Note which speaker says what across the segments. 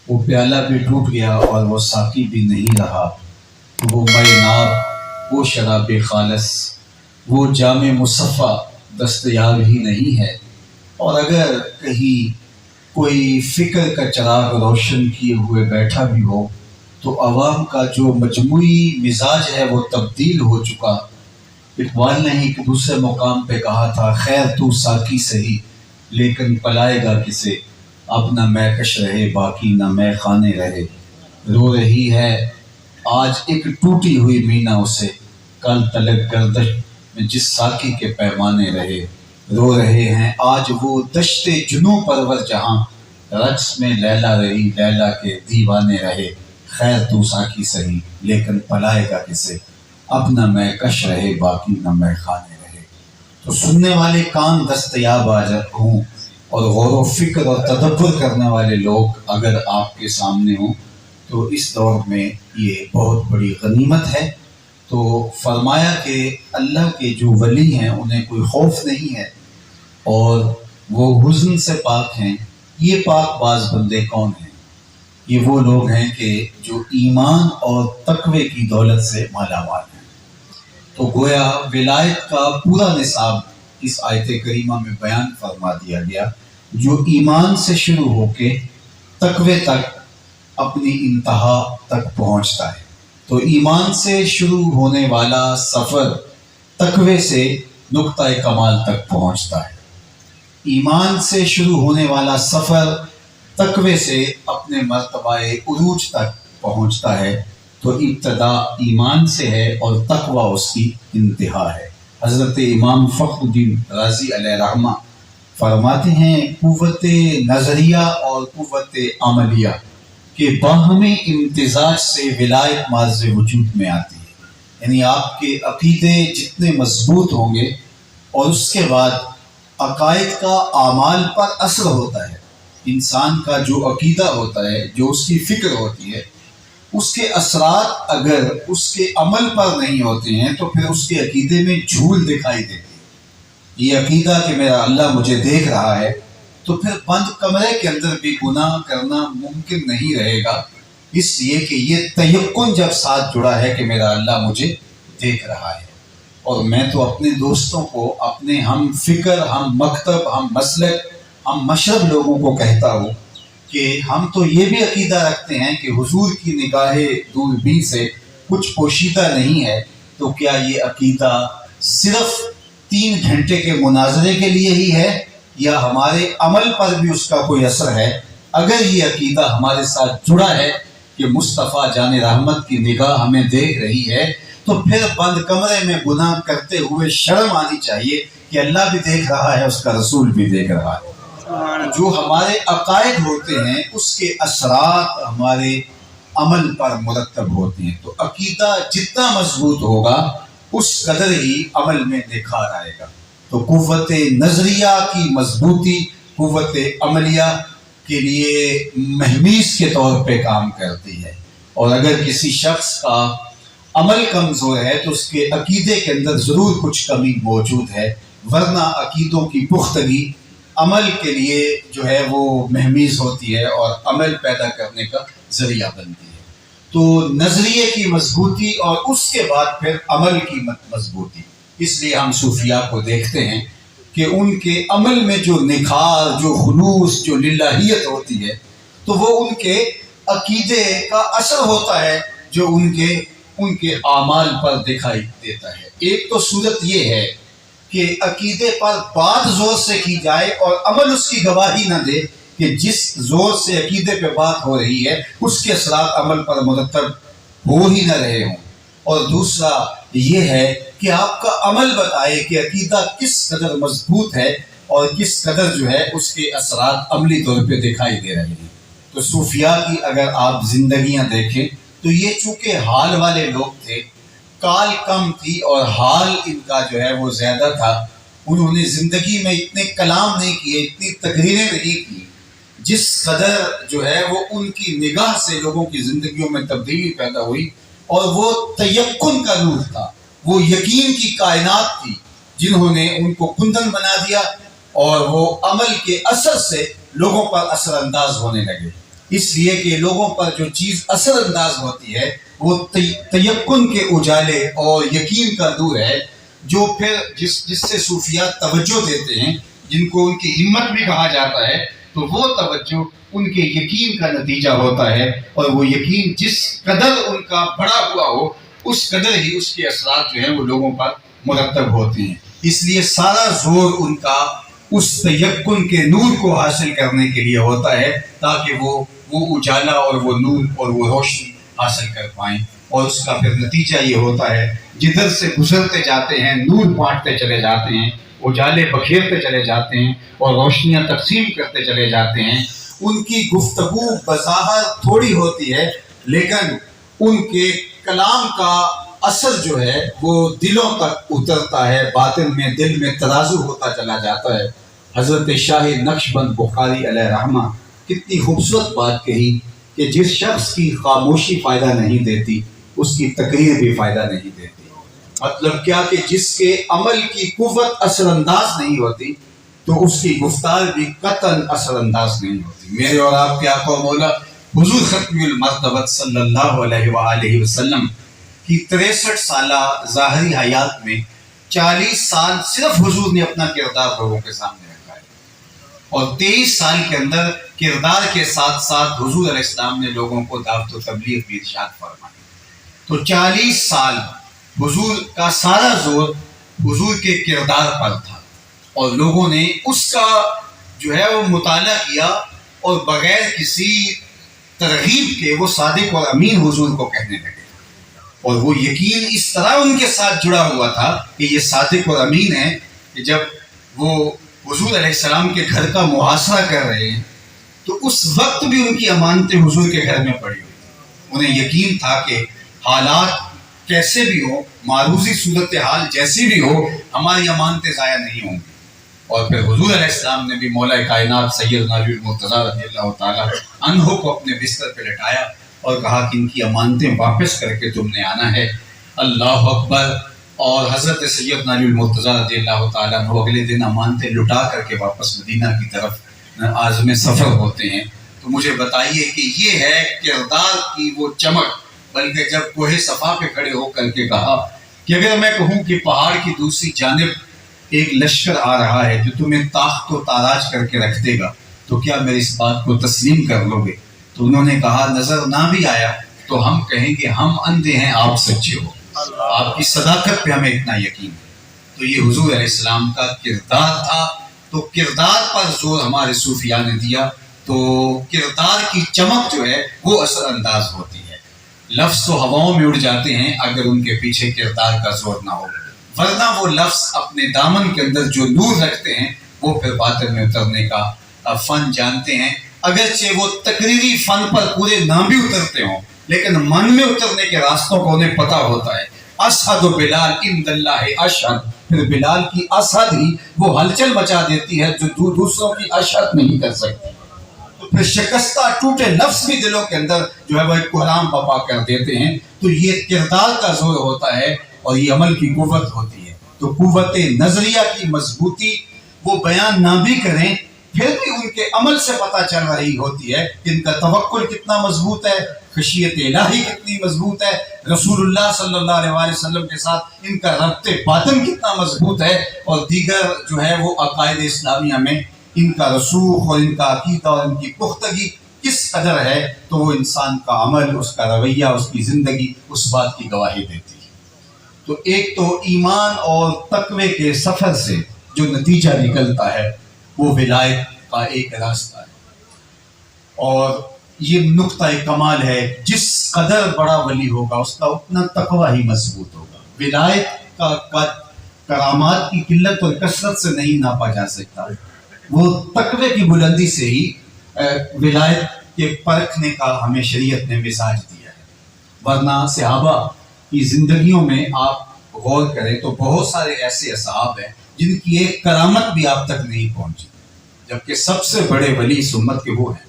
Speaker 1: وہ پیالہ بھی ٹوٹ گیا اور وہ ساقی بھی نہیں رہا، وہ مے ناب، وہ شراب خالص، وہ جام مصفا دستیاب ہی نہیں ہے۔ اور اگر کہیں کوئی فکر کا چراغ روشن کیے ہوئے بیٹھا بھی ہو تو عوام کا جو مجموعی مزاج ہے وہ تبدیل ہو چکا۔ اقبال نے ایک دوسرے مقام پہ کہا تھا، خیر تو ساقی سہی لیکن پلائے گا کسے، اب نہ میں کش رہے باقی نہ میں خانے رہے۔ رو رہی ہے آج ایک ٹوٹی ہوئی مینا اسے، کل تلک گردش میں جس ساقی کے پیمانے رہے۔ رو رہے ہیں آج وہ دشت جنوں پرور جہاں، رقص میں لیلا رہی لیلا کے دیوانے رہے۔ خیر تو ساقی سہی لیکن پلائے گا کسے، اب نہ میں کش رہے باقی نہ میں خانے رہے۔ تو سننے والے کان دستیاب آ ہوں اور غور و فکر اور تدبر کرنے والے لوگ اگر آپ کے سامنے ہوں تو اس دور میں یہ بہت بڑی غنیمت ہے۔ تو فرمایا کہ اللہ کے جو ولی ہیں انہیں کوئی خوف نہیں ہے اور وہ حزن سے پاک ہیں۔ یہ پاک باز بندے کون ہیں؟ یہ وہ لوگ ہیں کہ جو ایمان اور تقوی کی دولت سے مالا مال ہیں۔ تو گویا ولایت کا پورا نصاب اس آیت کریمہ میں بیان فرما دیا گیا، جو ایمان سے شروع ہو کے تقوی تک اپنی انتہا تک پہنچتا ہے۔ تو ایمان سے شروع ہونے والا سفر تقوی سے نقطہ کمال تک پہنچتا ہے، ایمان سے شروع ہونے والا سفر تقوی سے اپنے مرتبہ عروج تک پہنچتا ہے۔ تو ابتدا ایمان سے ہے اور تقوی اس کی انتہا ہے۔ حضرت امام فخر الدین رازی علیہ رحمہ فرماتے ہیں، قوت نظریہ اور قوت عملیہ کے باہمی امتزاج سے ولایت معز وجود میں آتی ہے۔ یعنی آپ کے عقیدے جتنے مضبوط ہوں گے اور اس کے بعد عقائد کا اعمال پر اثر ہوتا ہے، انسان کا جو عقیدہ ہوتا ہے، جو اس کی فکر ہوتی ہے، اس کے اثرات اگر اس کے عمل پر نہیں ہوتے ہیں تو پھر اس کے عقیدے میں جھول دکھائی دیتی ہے۔ یہ عقیدہ کہ میرا اللہ مجھے دیکھ رہا ہے تو پھر بند کمرے کے اندر بھی گناہ کرنا ممکن نہیں رہے گا، اس لیے کہ یہ تیقن جب ساتھ جڑا ہے کہ میرا اللہ مجھے دیکھ رہا ہے۔ اور میں تو اپنے دوستوں کو، اپنے ہم فکر، ہم مکتب، ہم مسلک، ہم مشرب لوگوں کو کہتا ہوں کہ ہم تو یہ بھی عقیدہ رکھتے ہیں کہ حضور کی نگاہ دوربین سے کچھ پوشیدہ نہیں ہے۔ تو کیا یہ عقیدہ صرف 3 گھنٹے کے مناظرے کے لیے ہی ہے یا ہمارے عمل پر بھی اس کا کوئی اثر ہے؟ اگر یہ عقیدہ ہمارے ساتھ جڑا ہے کہ مصطفیٰ جان رحمت کی نگاہ ہمیں دیکھ رہی ہے تو پھر بند کمرے میں گناہ کرتے ہوئے شرم آنی چاہیے کہ اللہ بھی دیکھ رہا ہے، اس کا رسول بھی دیکھ رہا ہے۔ جو ہمارے عقائد ہوتے ہیں اس کے اثرات ہمارے عمل پر مرتب ہوتے ہیں۔ تو عقیدہ جتنا مضبوط ہوگا اس قدر ہی عمل میں نکھار آئے گا۔ تو قوت نظریہ کی مضبوطی قوت عملیہ کے لیے مہمیز کے طور پہ کام کرتی ہے، اور اگر کسی شخص کا عمل کمزور ہے تو اس کے عقیدے کے اندر ضرور کچھ کمی موجود ہے، ورنہ عقیدوں کی پختگی عمل کے لیے جو ہے وہ مہمیز ہوتی ہے اور عمل پیدا کرنے کا ذریعہ بنتی ہے۔ تو نظریے کی مضبوطی اور اس کے بعد پھر عمل کی مضبوطی، اس لیے ہم صوفیاء کو دیکھتے ہیں کہ ان کے عمل میں جو نکھار، جو خلوص، جو للہیت ہوتی ہے تو وہ ان کے عقیدے کا اثر ہوتا ہے جو ان کے اعمال پر دکھائی دیتا ہے۔ ایک تو صورت یہ ہے کہ عقیدے پر بات زور سے کی جائے اور عمل اس کی گواہی نہ دے کہ جس زور سے عقیدے پہ بات ہو رہی ہے اس کے اثرات عمل پر مرتب ہو ہی نہ رہے ہوں، اور دوسرا یہ ہے کہ آپ کا عمل بتائے کہ عقیدہ کس قدر مضبوط ہے اور کس قدر جو ہے اس کے اثرات عملی طور پہ دکھائی دے رہے ہیں۔ تو صوفیاء کی اگر آپ زندگیاں دیکھیں تو یہ چونکہ حال والے لوگ تھے، کال کم تھی اور حال ان کا جو ہے وہ زیادہ تھا، انہوں نے زندگی میں اتنے کلام نہیں کیے، اتنی تقریریں نہیں کی جس قدر جو ہے وہ ان کی نگاہ سے لوگوں کی زندگیوں میں تبدیلی پیدا ہوئی، اور وہ تیقن کا نور تھا، وہ یقین کی کائنات تھی جنہوں نے ان کو کندن بنا دیا اور وہ عمل کے اثر سے لوگوں پر اثر انداز ہونے لگے۔ اس لیے کہ لوگوں پر جو چیز اثر انداز ہوتی ہے وہ تیقن کے اجالے اور یقین کا نور ہے، جو پھر جس سے صوفیات توجہ دیتے ہیں، جن کو ان کی ہمت بھی کہا جاتا ہے، تو وہ توجہ ان کے یقین کا نتیجہ ہوتا ہے، اور وہ یقین جس قدر ان کا بڑا ہوا ہو اس قدر ہی اس کے اثرات جو ہیں وہ لوگوں پر مرتب ہوتے ہیں۔ اس لیے سارا زور ان کا اس تیقن کے نور کو حاصل کرنے کے لیے ہوتا ہے، تاکہ وہ اجالا اور وہ نور اور وہ روشنی حاصل کر پائیں، اور اس کا پھر نتیجہ یہ ہوتا ہے جدھر سے گزرتے جاتے ہیں نور بانٹتے چلے جاتے ہیں، اجالے بکھیرتے چلے جاتے ہیں اور روشنیاں تقسیم کرتے چلے جاتے ہیں۔ ان کی گفتگو بظاہر تھوڑی ہوتی ہے، لیکن ان کے کلام کا اثر جو ہے وہ دلوں تک اترتا ہے، باطن میں دل میں ترازو ہوتا چلا جاتا ہے۔ حضرت شاہ نقشبند بخاری علیہ رحمہ کتنی خوبصورت بات کہی کہ جس شخص کی خاموشی فائدہ نہیں دیتی اس کی تقریر بھی فائدہ نہیں دیتی۔ مطلب کیا کہ جس کے عمل کی قوت اثر انداز نہیں ہوتی تو اس کی گفتار بھی قطعاً اثر انداز نہیں ہوتی۔ میرے اور آپ کے آقا و مولا حضور ختم المرتبت صلی اللہ علیہ وآلہ وسلم کی 63 سالہ ظاہری حیات میں 40 سال صرف حضور نے اپنا کردار لوگوں کے سامنے رکھا ہے، اور 23 سال کے اندر کردار کے ساتھ ساتھ حضور علیہ السلام نے لوگوں کو دعوت و تبلیغ بھی ارشاد فرمائی۔ تو 40 سال حضور کا سارا زور حضور کے کردار پر تھا، اور لوگوں نے اس کا جو ہے وہ مطالعہ کیا، اور بغیر کسی ترغیب کے وہ صادق اور امین حضور کو کہنے لگے، اور وہ یقین اس طرح ان کے ساتھ جڑا ہوا تھا کہ یہ صادق اور امین ہے کہ جب وہ حضور علیہ السلام کے گھر کا محاصرہ کر رہے ہیں تو اس وقت بھی ان کی امانتیں حضور کے گھر میں پڑی ہوئی تھیں۔ انہیں یقین تھا کہ حالات کیسے بھی ہو، معروضی صورتحال جیسی بھی ہو، ہماری امانتیں ضائع نہیں ہوں گی۔ اور پھر حضور علیہ السلام نے بھی مولا کائنات سیدنا علی المرتضیٰ رضی اللہ تعالیٰ عنہ کو اپنے بستر پہ لٹایا اور کہا کہ ان کی امانتیں واپس کر کے تم نے آنا ہے۔ اللہ اکبر۔ اور حضرت سیدنا علی المرتضیٰ رضی اللہ تعالیٰ عنہ اگلے دن امانتیں لٹا کر کے واپس مدینہ کی طرف عازم سفر ہوتے ہیں۔ تو مجھے بتائیے کہ یہ ہے کردار کی وہ چمک، بلکہ جب کوہ صفا پہ کھڑے ہو کر کے کہا کہ اگر میں کہوں کہ پہاڑ کی دوسری جانب ایک لشکر آ رہا ہے جو تمہیں تاخت و تاراج کر کے رکھ دے گا تو کیا میری اس بات کو تسلیم کر لو گے؟ تو انہوں نے کہا نظر نہ بھی آیا تو ہم کہیں گے ہم اندھے ہیں، آپ سچے ہو، آپ کی صداقت پہ ہمیں اتنا یقین ہے۔ تو یہ حضور علیہ السلام کا کردار تھا، تو کردار پر زور ہمارے صوفیاء نے دیا، تو کردار کی چمک جو ہے وہ اثر انداز ہوتی ہے۔ لفظ تو ہواؤں میں اڑ جاتے ہیں اگر ان کے پیچھے کردار کا زور نہ ہو، ورنہ وہ لفظ اپنے دامن کے اندر جو نور رکھتے ہیں وہ پھر باطن میں اترنے کا فن جانتے ہیں۔ اگرچہ وہ تقریری فن پر پورے نہ بھی اترتے ہوں، لیکن من میں اترنے کے راستوں کو انہیں پتہ ہوتا ہے۔ اشہد بلال عند اللہ اشہد، پھر بلال کی اشہد ہی وہ ہلچل مچا دیتی ہے جو دوسروں کی اشہد نہیں کر سکتی۔ تو پھر شکستہ ٹوٹے لفظ بھی دلوں کے اندر جو ہے وہ ایک کوہرام برپا کر دیتے ہیں۔ تو یہ کردار کا زور ہوتا ہے اور یہ عمل کی قوت ہوتی ہے۔ تو قوت نظریہ کی مضبوطی وہ بیان نہ بھی کریں پھر بھی ان کے عمل سے پتہ چل رہی ہوتی ہے کہ ان کا توکل کتنا مضبوط ہے، خشیت الہی کتنی مضبوط ہے، رسول اللہ صلی اللہ علیہ وآلہ وسلم کے ساتھ ان کا ربط باطن کتنا مضبوط ہے، اور دیگر جو ہے وہ عقائد اسلامیہ میں ان کا رسوخ اور ان کا عقیدہ اور ان کی پختگی کس قدر ہے۔ تو وہ انسان کا عمل، اس کا رویہ، اس کی زندگی اس بات کی گواہی دیتی ہے۔ تو ایک تو ایمان اور تقوی کے سفر سے جو نتیجہ نکلتا ہے وہ ولایت کا ایک راستہ ہے، اور یہ نقطہ کمال ہے، جس قدر بڑا ولی ہوگا اس کا اتنا تقوی ہی مضبوط ہوگا۔ ولایت کا کرامات کی قلت اور کثرت سے نہیں ناپا جا سکتا، وہ تقوی کی بلندی سے ہی ولایت کے پرکھنے کا ہمیں شریعت نے مزاج دیا ہے۔ ورنہ صحابہ کی زندگیوں میں آپ غور کریں تو بہت سارے ایسے اصحاب ہیں جن کی ایک کرامت بھی آپ تک نہیں پہنچی، جبکہ سب سے بڑے ولی اس امت کے وہ ہیں،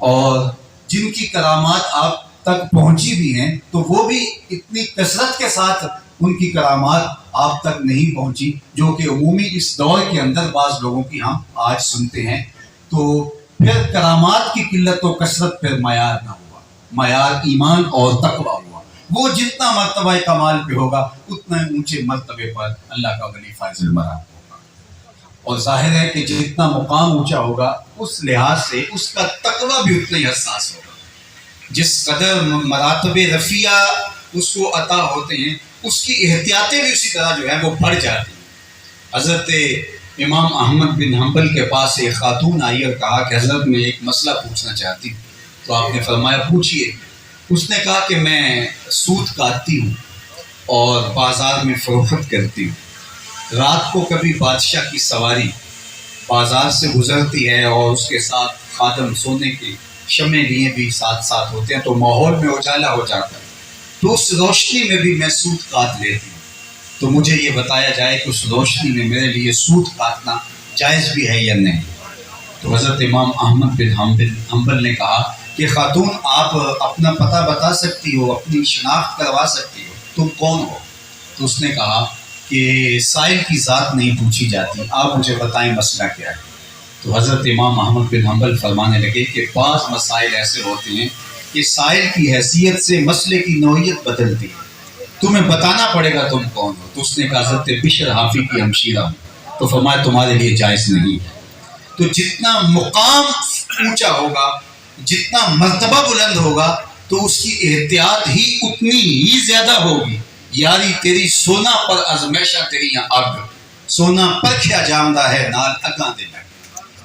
Speaker 1: اور جن کی کرامات آپ تک پہنچی بھی ہیں تو وہ بھی اتنی کثرت کے ساتھ ان کی کرامات آپ تک نہیں پہنچی جو کہ عمومی اس دور کے اندر بعض لوگوں کی ہم آج سنتے ہیں۔ تو پھر کرامات کی قلت و کثرت پھر معیار نہ ہوا، معیار ایمان اور تقویٰ ہوا۔ وہ جتنا مرتبہ کمال پہ ہوگا اتنا اونچے مرتبے پر اللہ کا ولی فائز المرام ہوگا۔ اور ظاہر ہے کہ جتنا مقام اونچا ہوگا اس لحاظ سے اس کا تقویٰ بھی اتنا ہی حساس ہوگا۔ جس قدر مراتب رفیع اس کو عطا ہوتے ہیں اس کی احتیاطیں بھی اسی طرح جو ہے وہ بڑھ جاتی ہیں۔ حضرت امام احمد بن حنبل کے پاس ایک خاتون آئی اور کہا کہ حضرت میں ایک مسئلہ پوچھنا چاہتی ہوں، تو آپ نے فرمایا پوچھیے۔ اس نے کہا کہ میں سود کاٹتی ہوں اور بازار میں فروخت کرتی ہوں، رات کو کبھی بادشاہ کی سواری بازار سے گزرتی ہے اور اس کے ساتھ خادم سونے کے شمع لیے بھی ساتھ ساتھ ہوتے ہیں، تو ماحول میں اجالا ہو جاتا ہے، تو اس روشنی میں بھی میں سود کاٹ لیتی ہوں، تو مجھے یہ بتایا جائے کہ اس روشنی میں میرے لیے سود کاٹنا جائز بھی ہے یا نہیں۔ تو حضرت امام احمد بن حنبل نے کہا کہ خاتون آپ اپنا پتہ بتا سکتی ہو، اپنی شناخت کروا سکتی ہو، تم کون ہو؟ تو اس نے کہا کہ سائل کی ذات نہیں پوچھی جاتی، آپ مجھے بتائیں مسئلہ کیا ہے۔ تو حضرت امام احمد بن حنبل فرمانے لگے کہ بعض مسائل ایسے ہوتے ہیں کہ سائل کی حیثیت سے مسئلے کی نوعیت بدلتی ہے، تمہیں بتانا پڑے گا تم کون ہو۔ تو اس نے کہا حضرت بشر حافی کی ہمشیرہ ہوں، تو فرمایا تمہارے لیے جائز نہیں ہے۔ تو جتنا مقام اونچا ہوگا، جتنا مرتبہ بلند ہوگا، تو اس کی احتیاط ہی اتنی ہی زیادہ ہوگی۔ یاری تیری سونا پر ازمیشہ تیری آگ، سونا پرکھیا جامدہ ہے نال اگاں دے لگ۔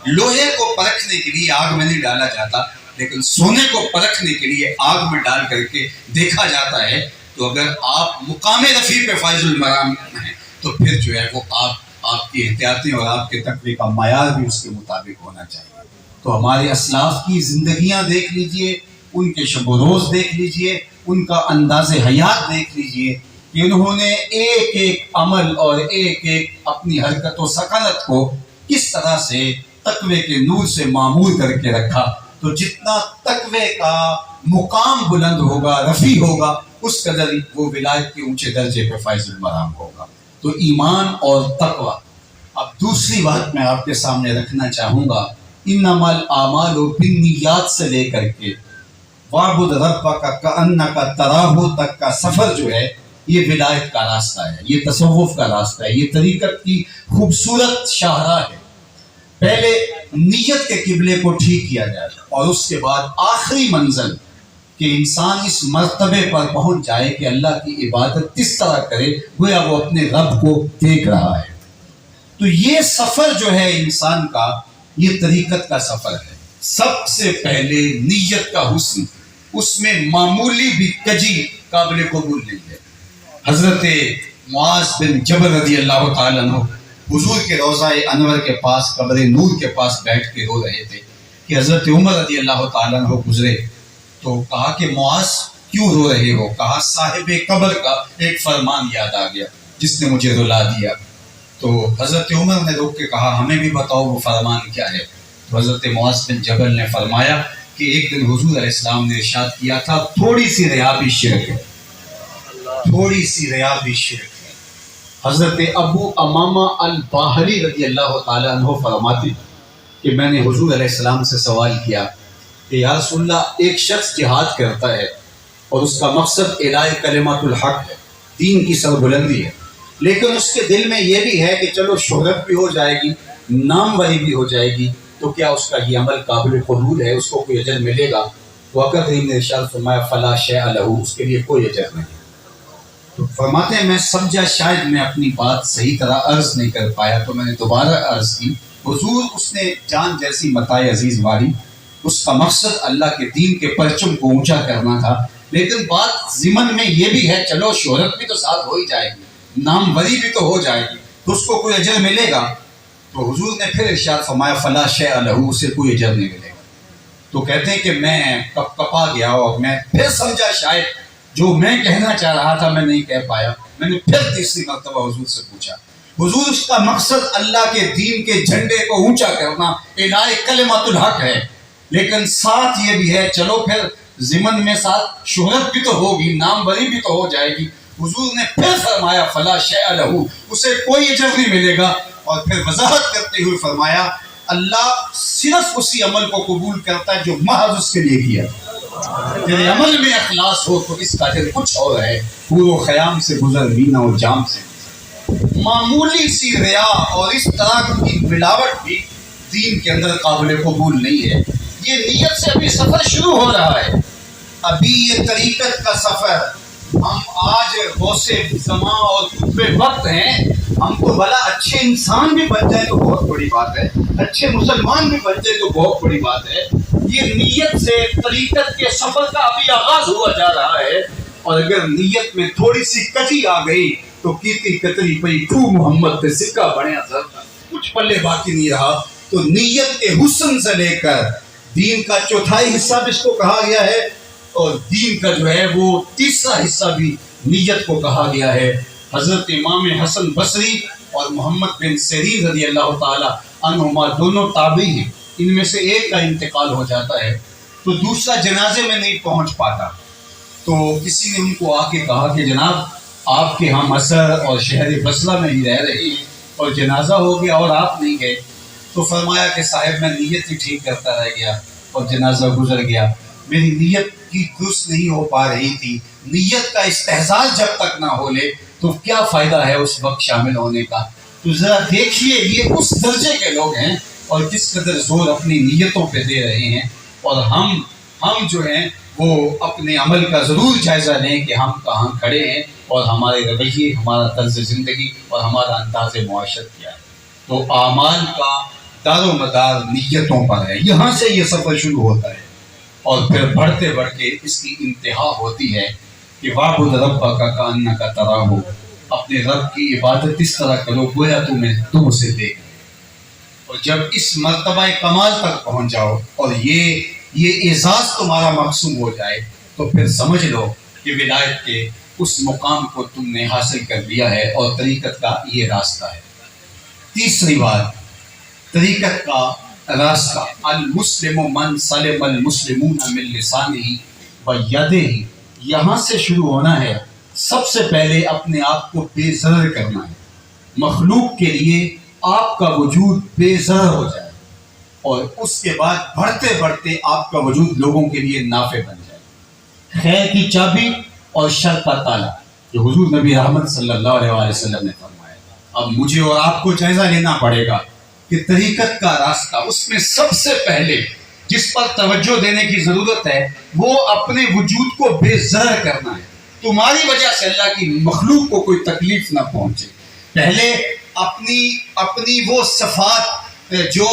Speaker 1: لوہے کو پرکھنے کے لیے آگ میں نہیں ڈالا جاتا، لیکن سونے کو پرکھنے کے لیے آگ میں ڈال کر کے دیکھا جاتا ہے۔ تو اگر آپ مقام رفیع پہ فائز المرام ہیں تو پھر جو ہے وہ آپ کی احتیاطیں اور آپ کے تقوی کا معیار بھی اس کے مطابق ہونا چاہیے۔ تو ہمارے اسلاف کی زندگیاں دیکھ لیجئے، ان کے شب و روز دیکھ لیجئے، ان کا انداز حیات دیکھ لیجئے کہ انہوں نے ایک ایک عمل اور ایک ایک اپنی حرکت و سکنت کو کس طرح سے تقوی کے نور سے معمور کر کے رکھا۔ تو جتنا تقوی کا مقام بلند ہوگا، رفیع ہوگا، اس قدر وہ ولایت کے اونچے درجے پہ فائز المرام ہوگا۔ تو ایمان اور تقوی۔ اب دوسری بات میں آپ کے سامنے رکھنا چاہوں گا، انما الاعمال بالنیات سے لے کر کے وَاعْبُدْ رَبَّكَ كَأَنَّكَ تَرَاهُ تک کا سفر جو ہے یہ ولایت کا راستہ ہے، یہ تصوف کا راستہ ہے، یہ طریقت کی خوبصورت شاہراہ ہے۔ پہلے نیت کے قبلے کو ٹھیک کیا جائے اور اس کے بعد آخری منزل کہ انسان اس مرتبے پر پہنچ جائے کہ اللہ کی عبادت کس طرح کرے گویا وہ اپنے رب کو دیکھ رہا ہے۔ تو یہ سفر جو ہے انسان کا، یہ طریقت کا سفر ہے۔ سب سے پہلے نیت کا حسن، اس میں معمولی بھی کجی قابل قبول نہیں ہے۔ حضرت معاذ بن جبل رضی اللہ تعالیٰ عنہ حضور کے روضہ انور کے پاس، قبر نور کے پاس بیٹھ کے رو رہے تھے کہ حضرت عمر رضی اللہ تعالیٰ عنہ گزرے، تو کہا کہ معاذ کیوں رو رہے ہو؟ کہا صاحب قبر کا ایک فرمان یاد آ گیا جس نے مجھے رلا دیا۔ تو حضرت عمر نے روک کے کہا ہمیں بھی بتاؤ وہ فرمان کیا ہے۔ تو حضرت معاذ بن جبل نے فرمایا کہ ایک دن حضور علیہ السلام نے ارشاد کیا تھا تھوڑی سی ریا بھی شرک ہے، تھوڑی سی ریا بھی شرک ہے۔ حضرت ابو امامہ الباہلی رضی اللہ تعالیٰ عنہ فرماتے کہ میں نے حضور علیہ السلام سے سوال کیا کہ یا رسول اللہ، ایک شخص جہاد کرتا ہے اور اس کا مقصد اعلاء کلمات الحق ہے، دین کی سربلندی ہے، لیکن اس کے دل میں یہ بھی ہے کہ چلو شہرت بھی ہو جائے گی، ناموری بھی ہو جائے گی، تو کیا اس کا یہ عمل قابل قبول ہے، اس کو کوئی اجر ملے گا؟ تو آقا کریم نے ارشاد فرمایا فلا شیء لہ، اس کے لیے کوئی اجر نہیں۔ تو فرماتے ہیں میں سمجھا شاید میں اپنی بات صحیح طرح عرض نہیں کر پایا، تو میں نے دوبارہ عرض کی حضور اس نے جان جیسی متاع عزیز والی، اس کا مقصد اللہ کے دین کے پرچم کو اونچا کرنا تھا، لیکن بات ضمن میں یہ بھی ہے چلو شہرت بھی تو ساتھ ہو ہی جائے گی، ناموری بھی تو ہو جائے گی، تو اس کو کوئی اجر ملے گا؟ تو حضور نے پھر ارشاد فرمایا فلا شیء لہ، اسے کوئی اجر نہیں ملے گا۔ تو کہتے ہیں کہ میں کپا گیا اور میں پھر سمجھا شاید جو میں کہنا چاہ رہا تھا میں نہیں کہہ پایا، میں نے پھر تیسری مرتبہ حضور سے پوچھا۔ حضور اس کا مقصد اللہ کے دین کے جھنڈے کو اونچا کرنا، اعلاء کلمات الحق ہے، لیکن ساتھ یہ بھی ہے چلو پھر ضمن میں ساتھ شہرت بھی تو ہوگی، ناموری بھی تو ہو جائے گی۔ حضور نے پھر فرمایا فلا شیء لہ، اسے کوئی اجر نہیں ملے گا، اور پھر وضاحت کرتے ہوئے فرمایا
Speaker 2: اللہ صرف اسی عمل کو قبول کرتا ہے جو محض اس کے لیے کیا. تیرے عمل میں اخلاص ہو تو اس کا اجر کچھ اور ہے. پور و خیام سے گزر مینا و جام سے. معمولی سی ریا اور اس طرح کی ملاوٹ بھی دین کے اندر قابل قبول نہیں ہے. یہ نیت سے ابھی سفر شروع ہو رہا ہے. ابھی یہ طریقت کا سفر. ہم آج غوث زمان اور قطب وقت ہیں. ہم تو بھلا اچھے انسان بھی بن جائے تو بہت بڑی بات ہے, اچھے مسلمان بھی بن جائے تو بہت بڑی بات ہے. یہ نیت سے طریقت کے سفر کا ابھی آغاز ہوا جا رہا ہے, اور اگر نیت میں تھوڑی سی کچی آ گئی تو کیتی کتری پئی ٹو محمد پہ سکہ بڑھیا سر کچھ پلے باقی نہیں رہا. تو نیت کے حسن سے لے کر دین کا چوتھائی حصہ بھی اس کو کہا گیا ہے, اور دین کا جو ہے وہ تیسرا حصہ بھی نیت کو کہا گیا ہے. حضرت امام حسن بصری اور محمد بن سیرین رضی اللہ تعالی عنہما دونوں تابعی ہیں. ان میں سے ایک کا انتقال ہو جاتا ہے تو دوسرا جنازے میں نہیں پہنچ پاتا. تو کسی نے ان کو آ کے کہا کہ جناب آپ کے ہاں مصر اور شہر بصرہ میں ہی رہ رہے ہیں اور جنازہ ہو گیا اور آپ نہیں گئے. تو فرمایا کہ صاحب میں نیت ہی ٹھیک کرتا رہ گیا اور جنازہ گزر گیا. میری نیت کی درست نہیں ہو پا رہی تھی. نیت کا استحضار جب تک نہ ہو لے تو کیا فائدہ ہے اس وقت شامل ہونے کا. تو ذرا دیکھیے یہ اس درجے کے لوگ ہیں اور کس قدر زور اپنی نیتوں پہ دے رہے ہیں. اور ہم جو ہیں وہ اپنے عمل کا ضرور جائزہ لیں کہ ہم کہاں کھڑے ہیں اور ہمارے رویے, ہمارا طرز زندگی اور ہمارا انداز معاشرت کیا ہے. تو اعمال کا دار و مدار نیتوں پر ہے. یہاں سے یہ سفر شروع ہوتا ہے اور پھر بڑھتے بڑھ کے اس کی انتہا ہوتی ہے کہ وَاعْبُدْ رَبَّكَ كَأَنَّكَ تَرَاهُ, اپنے رب کی عبادت اس طرح کرو گویا تم اسے دیکھ. اور جب اس مرتبہ کمال تک پہنچ جاؤ اور یہ اعزاز تمہارا مقصود ہو جائے تو پھر سمجھ لو کہ ولایت کے اس مقام کو تم نے حاصل کر لیا ہے اور طریقت کا یہ راستہ ہے. تیسری بات, طریقت کا راستہ. المسلم من سلم المسلمون من لسانہ و یدہ, یہاں سے شروع ہونا ہے. سب سے پہلے اپنے آپ کو بے ضرر کرنا ہے. مخلوق کے لیے آپ کا وجود بے ضرر ہو جائے اور اس کے بعد بڑھتے بڑھتے آپ کا وجود لوگوں کے لیے نافع بن جائے. خیر کی چابی اور شر کا تالا جو حضور نبی رحمت صلی اللہ علیہ وسلم نے فرمایا. اب مجھے اور آپ کو جائزہ لینا پڑے گا کہ طریقت کا راستہ, اس میں سب سے پہلے جس پر توجہ دینے کی ضرورت ہے وہ اپنے وجود کو بے ضرر کرنا ہے. تمہاری وجہ سے اللہ کی مخلوق کو کوئی تکلیف نہ پہنچے. پہلے اپنی وہ صفات جو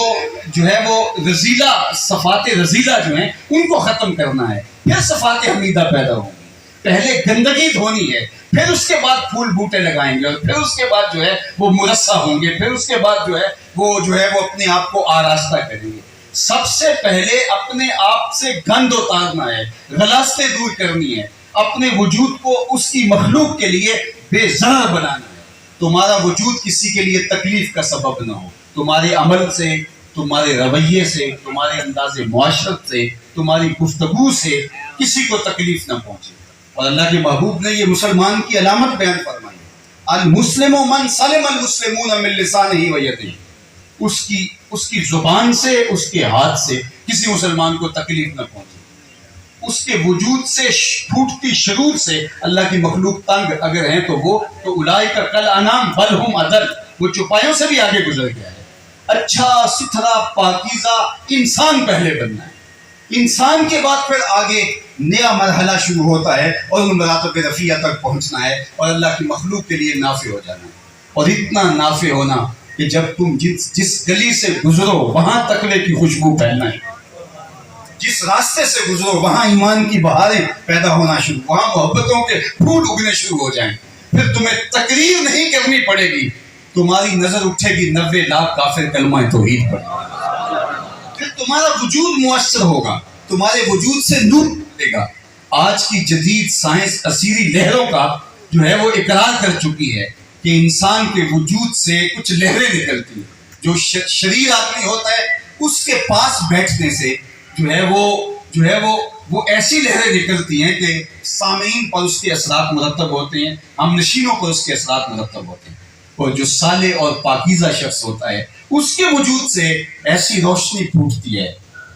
Speaker 2: ہے وہ رذیلہ, صفات رذیلہ جو ہیں ان کو ختم کرنا ہے. پھر صفات حمیدہ پیدا ہوں گی. پہلے گندگی دھونی ہے, پھر اس کے بعد پھول بوٹے لگائیں گے, اور پھر اس کے بعد جو ہے وہ مرصع ہوں گے, پھر اس کے بعد جو ہے وہ اپنے آپ کو آراستہ کریں گے. سب سے پہلے اپنے آپ سے گند اتارنا ہے, غلاظتیں دور کرنی ہے, اپنے وجود کو اس کی مخلوق کے لیے بے ضرر بنانا ہے. تمہارا وجود کسی کے لیے تکلیف کا سبب نہ ہو. تمہارے عمل سے, تمہارے رویے سے, تمہارے انداز معاشرت سے, تمہاری گفتگو سے کسی کو تکلیف نہ پہنچے. اور اللہ کے محبوب نے یہ مسلمان کی علامت بیان فرمائی, المسلم من سلم المسلمون من لسانہ و یدہ. اس کی زبان سے, اس کے ہاتھ سے کسی مسلمان کو تکلیف نہ پہنچے. اس کے وجود سے پھوٹتی شرور سے اللہ کی مخلوق تنگ اگر ہیں تو اولئک کالانعام بل ہم اضل, وہ چوپایوں سے بھی آگے گزر گیا ہے. اچھا ستھرا پاکیزہ انسان پہلے بننا ہے. انسان کے بعد پھر آگے نیا مرحلہ شروع ہوتا ہے اور ان مراتب رفیع تک پہنچنا ہے اور اللہ کی مخلوق کے لیے نافع ہو جانا ہے. اور اتنا نافع ہونا کہ جب تم جس گلی سے گزرو وہاں تقوی کی خوشبو پھیلنا ہے, جس راستے سے گزرو وہاں ایمان کی بہاریں پیدا ہونا شروع, وہاں محبتوں کے پھول اگنے شروع ہو جائیں. پھر تمہیں تقریر نہیں کرنی پڑے گی, تمہاری نظر اٹھے گی 90 لاکھ کافر کلمہ توحید پر. پھر تمہارا وجود مؤثر ہوگا, تمہارے وجود سے نور نکلے گا. آج کی جدید سائنس اسیری لہروں کا جو ہے وہ اقرار کر چکی ہے کہ انسان کے وجود سے کچھ لہریں نکلتی ہیں. جو شریر آدمی ہوتا ہے اس کے پاس بیٹھنے سے جو ہے وہ ایسی لہریں نکلتی ہیں کہ سامعین پر اس کے اثرات مرتب ہوتے ہیں, ہم نشینوں پر اس کے اثرات مرتب ہوتے ہیں. اور جو صالح اور پاکیزہ شخص ہوتا ہے اس کے وجود سے ایسی روشنی پھوٹتی ہے،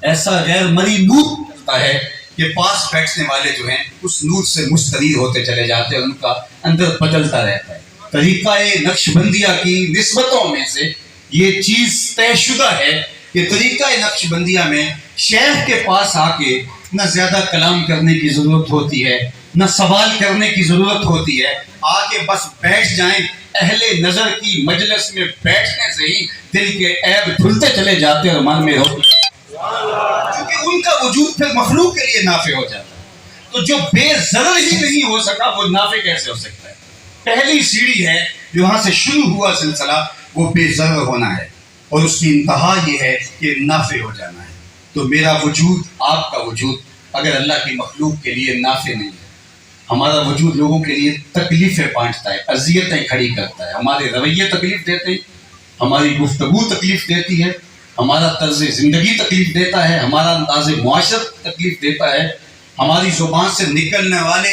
Speaker 2: ایسا غیر مرئی نور ہوتا ہے کہ پاس بیٹھنے والے جو ہیں اس نور سے مستنیر ہوتے چلے جاتے ہیں، ان کا اندر بدلتا رہتا ہے۔ طریقہ نقش بندیہ کی نسبتوں میں سے یہ چیز طے شدہ ہے کہ طریقہ نقش بندیہ میں شیخ کے پاس آ کے نہ زیادہ کلام کرنے کی ضرورت ہوتی ہے، نہ سوال کرنے کی ضرورت ہوتی ہے، آ کے بس بیٹھ جائیں، اہل نظر کی مجلس میں بیٹھنے سے ہی دل کے عیب دھلتے چلے جاتے اور من میں ہوتے، کیونکہ ان کا وجود پھر مخلوق کے لیے نافع ہو جاتا ہے۔ تو جو بے ضرر ہی نہیں ہو سکا وہ نافع کیسے ہو سکتا ہے؟ پہلی سیڑھی ہے جو وہاں سے شروع ہوا سلسلہ، وہ بے ضرر ہونا ہے، اور اس کی انتہا یہ ہے کہ نافع ہو جانا ہے۔ تو میرا وجود، آپ کا وجود اگر اللہ کی مخلوق کے لیے نافع نہیں ہے، ہمارا وجود لوگوں کے لیے تکلیفیں بانٹتا ہے، اذیتیں کھڑی کرتا ہے، ہمارے رویے تکلیف دیتے ہیں، ہماری گفتگو تکلیف دیتی ہے، ہمارا طرز زندگی تکلیف دیتا ہے، ہمارا انداز معاشرت تکلیف دیتا ہے، ہماری زبان سے نکلنے والے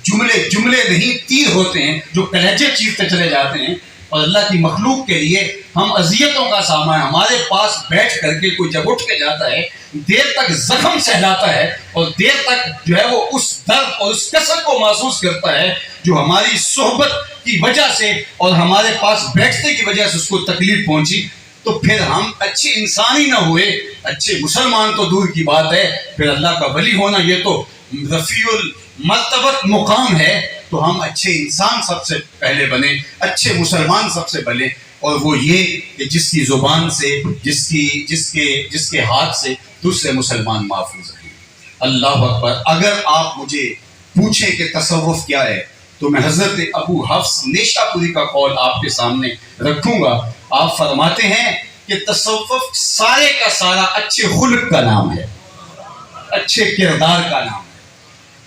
Speaker 2: جملے نہیں تیر ہوتے ہیں جو کلیجے چیرتے چلے جاتے ہیں، اور اللہ کی مخلوق کے لیے ہم اذیتوں کا سامان، ہمارے پاس بیٹھ کر کے کوئی جب اٹھ کے جاتا ہے دیر تک زخم سہلاتا ہے، اور دیر تک جو ہے وہ اس درد اور اس کسر کو محسوس کرتا ہے جو ہماری صحبت کی وجہ سے اور ہمارے پاس بیٹھنے کی وجہ سے اس کو تکلیف پہنچی، تو پھر ہم اچھے انسان ہی نہ ہوئے، اچھے مسلمان تو دور کی بات ہے، پھر اللہ کا ولی ہونا یہ تو رفیع المرتبت مقام ہے۔ تو ہم اچھے انسان سب سے پہلے بنے، اچھے مسلمان سب سے بنے، اور وہ یہ کہ جس کی زبان سے، جس کے ہاتھ سے دوسرے مسلمان محفوظ رہیں۔ اللہ اکبر۔ اگر آپ مجھے پوچھیں کہ تصوف کیا ہے تو میں حضرت ابو حفص نیشا پوری کا قول آپ کے سامنے رکھوں گا۔ آپ فرماتے ہیں کہ تصوف سارے کا سارا اچھے خلق کا نام ہے، اچھے کردار کا نام ہے،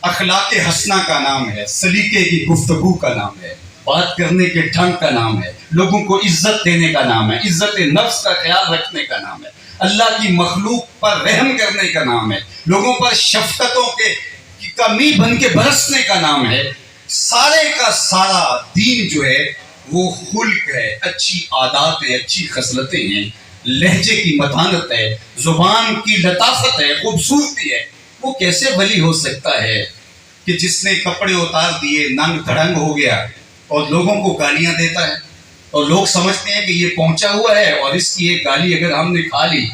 Speaker 2: اخلاق حسنہ کا نام ہے، سلیقے کی گفتگو کا نام ہے، بات کرنے کے ڈھنگ کا نام ہے، لوگوں کو عزت دینے کا نام ہے، عزت نفس کا خیال رکھنے کا نام ہے، اللہ کی مخلوق پر رحم کرنے کا نام ہے، لوگوں پر شفقتوں کے کمی بن کے برسنے کا نام ہے۔ سارے کا سارا دین جو ہے وہ خلق ہے، اچھی عادات ہیں، اچھی خصلتیں ہیں، لہجے کی متانت ہے، زبان کی لطافت ہے، خوبصورتی ہے۔ وہ کیسے ولی ہو سکتا ہے کہ جس نے کپڑے اتار دیے، ننگ دھڑنگ ہو گیا اور لوگوں کو گالیاں دیتا ہے، اور لوگ سمجھتے ہیں کہ یہ پہنچا ہوا ہے اور اس کی ایک گالی اگر ہم نے کھا لی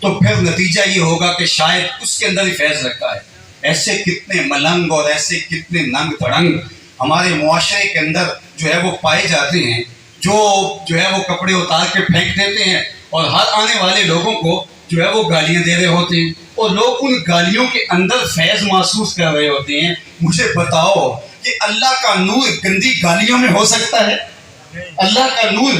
Speaker 2: تو پھر نتیجہ یہ ہوگا کہ شاید اس کے اندر ہی فیض رکھا ہے۔ ایسے کتنے ملنگ اور ایسے کتنے ننگ دھڑنگ ہمارے معاشرے کے اندر جو ہے وہ پائے جاتے ہیں، جو ہے وہ کپڑے اتار کے پھینک دیتے ہیں اور ہر آنے والے لوگوں کو جو ہے وہ گالیاں دے رہے ہوتے ہیں، اور لوگ ان گالیوں کے اندر فیض محسوس کر رہے ہوتے ہیں۔ مجھے بتاؤ کہ اللہ کا نور گندی گالیوں میں ہو سکتا ہے؟ اللہ کا نور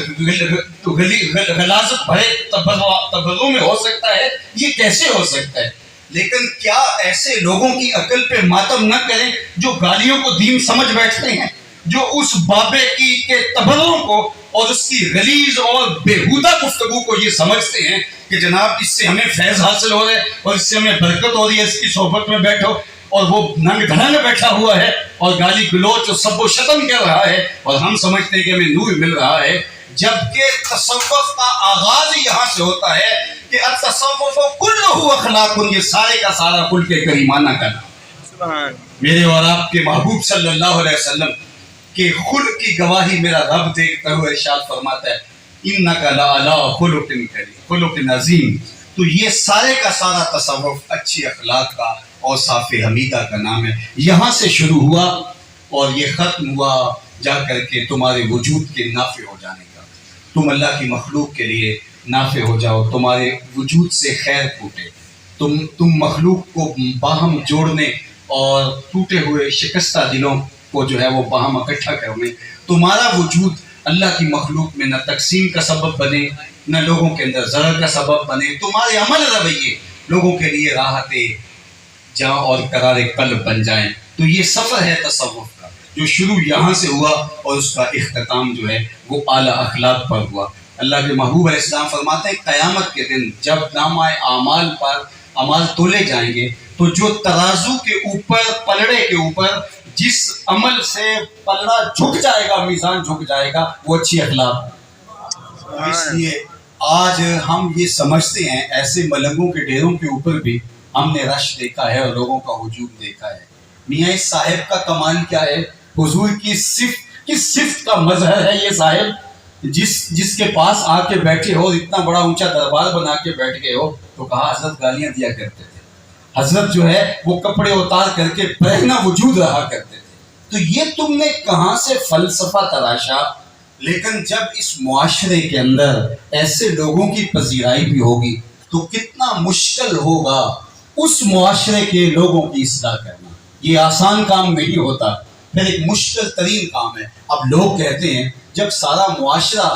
Speaker 2: غلاظت بھرے تبروں میں ہو سکتا ہے؟ یہ کیسے ہو سکتا ہے؟ لیکن کیا ایسے لوگوں کی عقل پہ ماتم نہ کریں جو گالیوں کو دین سمجھ بیٹھتے ہیں، جو اس بابے کے تبروں کو اور اس کی غلیظ اور بےہودہ گفتگو کو یہ سمجھتے ہیں کہ جناب اس سے ہمیں فیض حاصل ہو رہا ہے اور اس سے ہمیں برکت ہو رہی ہے، اس کی صحبت میں بیٹھو، اور وہ ننگ دھڑنگ بیٹھا ہوا ہے اور گالی گلوچ اور سب و شتم کر رہا ہے اور ہم سمجھتے ہیں کہ ہمیں نور مل رہا ہے، جبکہ تصوف کا آغاز یہاں سے ہوتا ہے کہ التصوف کلہ اخلاق، یہ سارے کا سارا خلق کریمانہ کا نام۔ میرے اور آپ کے محبوب صلی اللہ علیہ وسلم کے خلق کی گواہی میرا رب دیکھتا ہوئے ارشاد فرماتا ہے انک لعلی خلق کریم، خلق عظیم۔ تو یہ سارے کا سارا تصوف اچھی اخلاق کا اور صاف حمیدہ کا نام ہے۔ یہاں سے شروع ہوا اور یہ ختم ہوا جا کر کے تمہارے وجود کے نافع ہو جانے کا۔ تم اللہ کی مخلوق کے لیے نافع ہو جاؤ، تمہارے وجود سے خیر پھوٹے، تم مخلوق کو باہم جوڑنے اور ٹوٹے ہوئے شکستہ دلوں کو جو ہے وہ باہم اکٹھا کرنے، تمہارا وجود اللہ کی مخلوق میں نہ تقسیم کا سبب بنے، نہ لوگوں کے اندر ضرر کا سبب بنے، تمہارے عمل رویے لوگوں کے لیے راحت جاں اور قرار قلب بن جائیں۔ تو یہ سفر ہے تصوف کا، جو شروع یہاں سے ہوا اور اس کا اختتام جو ہے وہ اعلیٰ اخلاق پر ہوا۔ اللہ کے محبوب علیہ السلام فرماتے ہیں قیامت کے دن جب نامہ اعمال پر اعمال تولے جائیں گے تو جو ترازو کے اوپر، پلڑے کے اوپر جس عمل سے پلڑا جھک جائے گا، میزان جھک جائے گا، وہ اچھی اخلاق ہے۔ اس لیے آج ہم یہ سمجھتے ہیں ایسے ملنگوں کے ڈیروں کے اوپر بھی ہم نے رش دیکھا ہے اور لوگوں کا ہجوم دیکھا ہے۔ میاں اس صاحب کا کمال کیا ہے؟ حضور کی صفت کا مظہر ہے یہ صاحب، جس کے پاس آ کے بیٹھے ہو، اتنا بڑا اونچا دربار بنا کے بیٹھ گئے ہو، تو کہا حضرت گالیاں دیا کرتے تھے، حضرت جو ہے وہ کپڑے اتار کر کے پہنا وجود رہا کرتے تھے۔ تو یہ تم نے کہاں سے فلسفہ تراشا؟ لیکن جب اس معاشرے کے اندر ایسے لوگوں کی پذیرائی بھی ہوگی تو کتنا مشکل ہوگا اس معاشرے کے لوگوں کی اصلاح کرنا۔ یہ آسان کام نہیں ہوتا، پھر ایک مشکل ترین کام ہے۔ اب لوگ کہتے ہیں جب سارا معاشرہ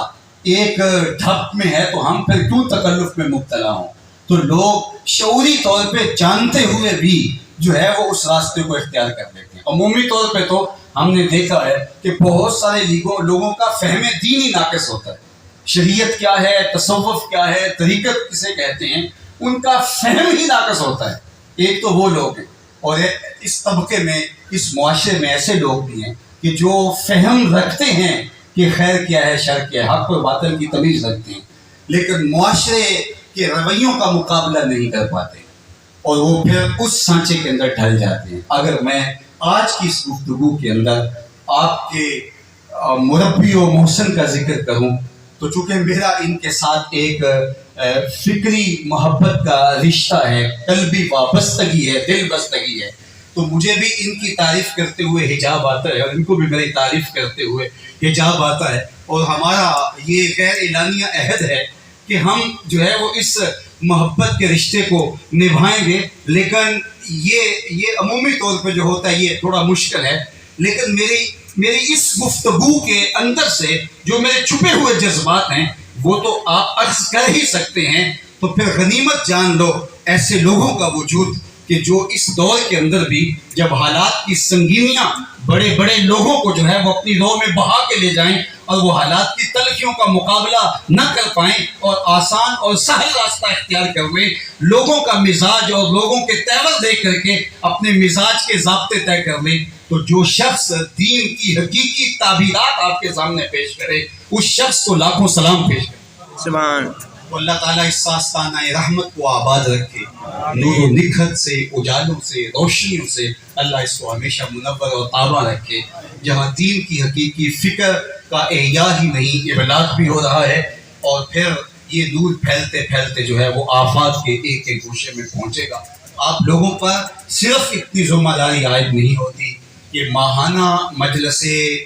Speaker 2: ایک ڈھپ میں ہے تو ہم پھر کیوں تکلف میں مبتلا ہوں؟ تو لوگ شعوری طور پہ جانتے ہوئے بھی جو ہے وہ اس راستے کو اختیار کر لیتے ہیں۔ عمومی طور پہ تو ہم نے دیکھا ہے کہ بہت سارے لوگوں کا فہم دین ہی ناقص ہوتا ہے۔ شریعت کیا ہے، تصوف کیا ہے، طریقت کسے کہتے ہیں، ان کا فہم ہی ناقص ہوتا ہے۔ ایک تو وہ لوگ ہیں، اور اس طبقے میں، اس معاشرے میں ایسے لوگ بھی ہیں کہ جو فہم رکھتے ہیں کہ خیر کیا ہے، شر کیا ہے، حق و باطل کی تمیز رکھتے ہیں، لیکن معاشرے کے رویوں کا مقابلہ نہیں کر پاتے اور وہ پھر اس سانچے کے اندر ڈھل جاتے ہیں۔ اگر میں آج کی اس گفتگو کے اندر آپ کے مربی و محسن کا ذکر کروں تو چونکہ میرا ان کے ساتھ ایک فکری محبت کا رشتہ ہے، قلبی وابستگی ہے، دل بستگی ہے، تو مجھے بھی ان کی تعریف کرتے ہوئے حجاب آتا ہے اور ان کو بھی میری تعریف کرتے ہوئے حجاب آتا ہے، اور ہمارا یہ غیر اعلانیہ عہد ہے کہ ہم جو ہے وہ اس محبت کے رشتے کو نبھائیں گے۔ لیکن یہ عمومی طور پہ جو ہوتا ہے یہ تھوڑا مشکل ہے، لیکن میری اس گفتگو کے اندر سے جو میرے چھپے ہوئے جذبات ہیں وہ تو آپ عرض کر ہی سکتے ہیں۔ تو پھر غنیمت جان لو ایسے لوگوں کا وجود کہ جو اس دور کے اندر بھی جب حالات کی سنگینیاں بڑے بڑے لوگوں کو جو ہے وہ اپنی رو میں بہا کے لے جائیں اور وہ حالات کی تلخیوں کا مقابلہ نہ کر پائیں اور آسان اور سہل راستہ اختیار کر لیں، لوگوں کا مزاج اور لوگوں کے تیور دیکھ کر کے اپنے مزاج کے ضابطے طے کر لیں، تو جو شخص دین کی حقیقی تعبیرات آپ کے سامنے پیش کرے اس شخص کو لاکھوں سلام پیش کرے۔
Speaker 3: سبحان
Speaker 2: اللہ تعالیٰ اس آستانہ رحمت کو آباد رکھے، نور و نکھت سے، اجالوں سے، روشنیوں سے اللہ اس کو ہمیشہ منور اور تابع رکھے، جہاں دین کی حقیقی فکر کا احیاء ہی نہیں، ابلاغ بھی ہو رہا ہے، اور پھر یہ نور پھیلتے پھیلتے جو ہے وہ آفات کے ایک ایک گوشے میں پہنچے گا۔ آپ لوگوں پر صرف اتنی ذمہ داری عائد نہیں ہوتی کہ ماہانہ مجلس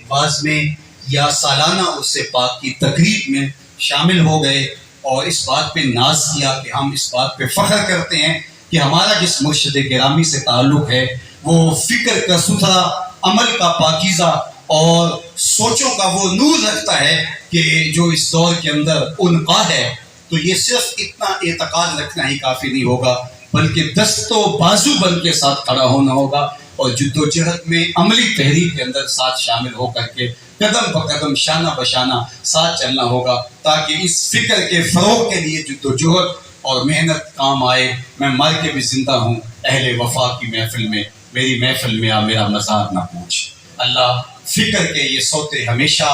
Speaker 2: باز میں یا سالانہ عرس پاک کی تقریب میں شامل ہو گئے اور اس بات پہ ناز کیا کہ ہم اس بات پہ فخر کرتے ہیں کہ ہمارا جس مرشد گرامی سے تعلق ہے وہ فکر کا ستھرا، عمل کا پاکیزہ اور سوچوں کا وہ نور رکھتا ہے کہ جو اس دور کے اندر انقا ہے، تو یہ صرف اتنا اعتقاد رکھنا ہی کافی نہیں ہوگا، بلکہ دست و بازو بن کے ساتھ کھڑا ہونا ہوگا اور جد و جہد میں عملی تحریک کے اندر ساتھ شامل ہو کر کے قدم بقدم شانہ بشانہ ساتھ چلنا ہوگا، تاکہ اس فکر کے فروغ کے لیے جد و جہد اور محنت کام آئے۔ میں مر کے بھی زندہ ہوں اہل وفا کی محفل میں، میری محفل میں آ میرا مزار نہ پوچھ۔ اللہ فکر کے یہ سوتے ہمیشہ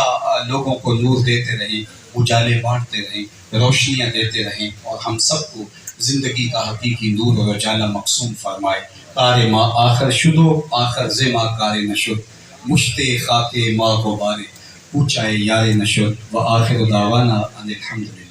Speaker 2: لوگوں کو نور دیتے رہیں، اجالے بانٹتے رہیں، روشنیاں دیتے رہیں، اور ہم سب کو زندگی کا حقیقی نور اور اجالہ مقسوم فرمائے۔ کار ما آخر شدو آخر زما کار نشد، مشت خاک ما غبارے پوچھائے یار نشد، و آخر دعوانا ان الحمدللہ۔